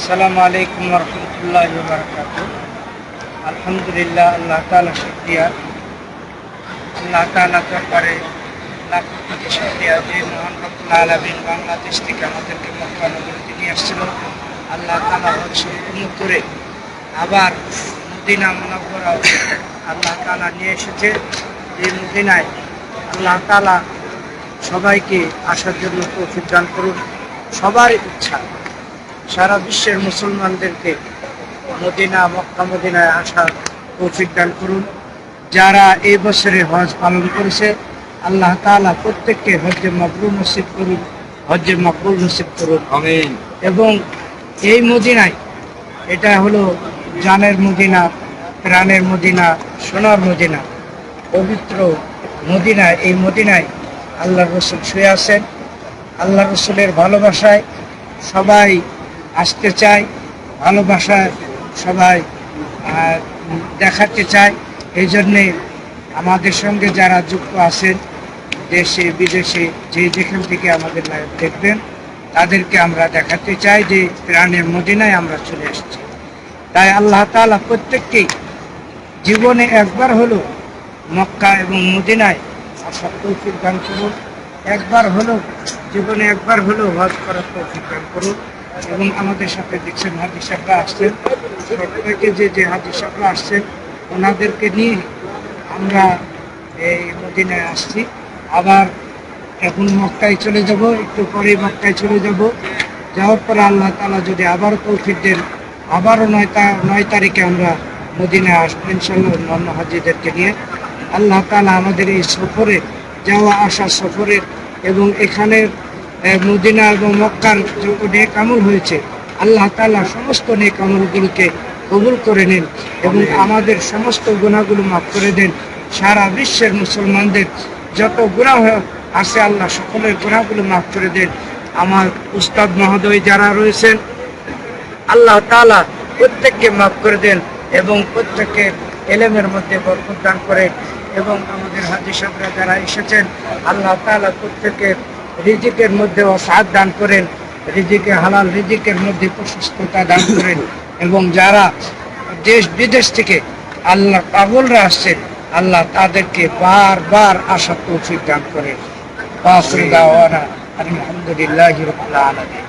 আসসালামু আলাইকুম ওয়া রাহমাতুল্লাহি ওয়া বারাকাতুহু। আলহামদুলিল্লাহ, আল্লাহ তাআলা শুকরিয়া। আল্লাহ তাআলা দরবারে লাখ কোটি শুকরিয়া যে মহান রব্বুল আলামিন বাংলাদেশ থেকে আমাদেরকে মক্কা নগরীতে নিয়ে আসছিল। আল্লাহ তাআলা হজ সম্পূর্ণ করে আবার মদিনা মুনাওয়ারা আল্লাহ তাআলা নিয়ে এসেছে। এই মদিনায় আল্লাহ তাআলা সবাইকে আসার জন্য তৌফিক দান করুন। সবার ইচ্ছা সারা বিশ্বের মুসলমানদেরকে মক্কা মদিনায় আসার তৌফিক দান করুন। যারা এই বছরে হজ পালন করেছে আল্লাহ তাআলা প্রত্যেককে হজ্জে মাবরুর নসিব করুন, হজ্জে মকবুল নসিব করুন, আমিন। এবং এই মদিনায়, এটা হলো জানের মদিনা, প্রাণের মদিনা, সোনার মদিনা, পবিত্র মদিনায়, এই মদিনায় আল্লাহ রসুল শুয়ে আছেন। আল্লাহ রসুলের ভালোবাসায় সবাই আসতে চায়, ভালোবাসায় সবাই দেখাতে চায়। এই জন্যে আমাদের সঙ্গে যারা যুক্ত আছেন দেশে বিদেশে, যেখান থেকে আমাদের লাইভ দেখবেন, তাদেরকে আমরা দেখাতে চাই যে প্রাণের মদিনায় আমরা চলে এসেছি। তাই আল্লাহ তাআলা প্রত্যেককেই জীবনে একবার হলো মক্কা এবং মদিনায় আসার তৌফিক দান করুন। জীবনে একবার হলো হজ করার তৌফিক দান করুন। এবং আমাদের সাথে দেখছেন হাজী সাহেবরা আসছেন, প্রত্যেকে যে হাজী সাহেবরা আসছেন ওনাদেরকে নিয়ে আমরা এই মদিনায় আসছি। আবার এখন মক্কায় চলে যাব, একটু পরে মক্কায় চলে যাব। যাওয়ার পরে আল্লাহ তাআলা যদি আবারও তৌফিক দেন, আবারও 9 তারিখে আমরা মদিনায় আসবো ইনশাআল্লাহ অন্যান্য হাজীদেরকে নিয়ে। আল্লাহ তাআলা আমাদের এই সফরে, যাওয়া আসা সফরের এবং এখানের মদিনা এবং মক্কার যত নেক আমল হয়েছে আল্লাহ তাআলা সমস্ত নেক আমলগুলোকে কবুল করে নিন এবং আমাদের সমস্ত গুনাহগুলো মাফ করে দেন। সারা বিশ্বের মুসলমানদের যত গুনাহ আছে আল্লাহ সকলের গুনাহগুলো মাফ করে দেন। আমার উস্তাদ মহোদয় যারা রয়েছেন আল্লাহ তাআলা প্রত্যেককে মাফ করে দেন এবং প্রত্যেকের ইলমের মধ্যে বরকত দান করেন। এবং আমাদের হাজী সাহেবরা যারা এসেছেন আল্লাহ তাআলা প্রত্যেকের রিজিকের মধ্যে সাহায্য দান করেন, রিজিকে হালাল রিজিকের মধ্যে প্রশস্ততা দান করেন। এবং যারা দেশ বিদেশ থেকে আল্লাহ পাগলরা আসছেন আল্লাহ তাদেরকে বারবার আসার তৌফিক দান করেন। আলহামদুলিল্লাহি রাব্বিল আলামিন।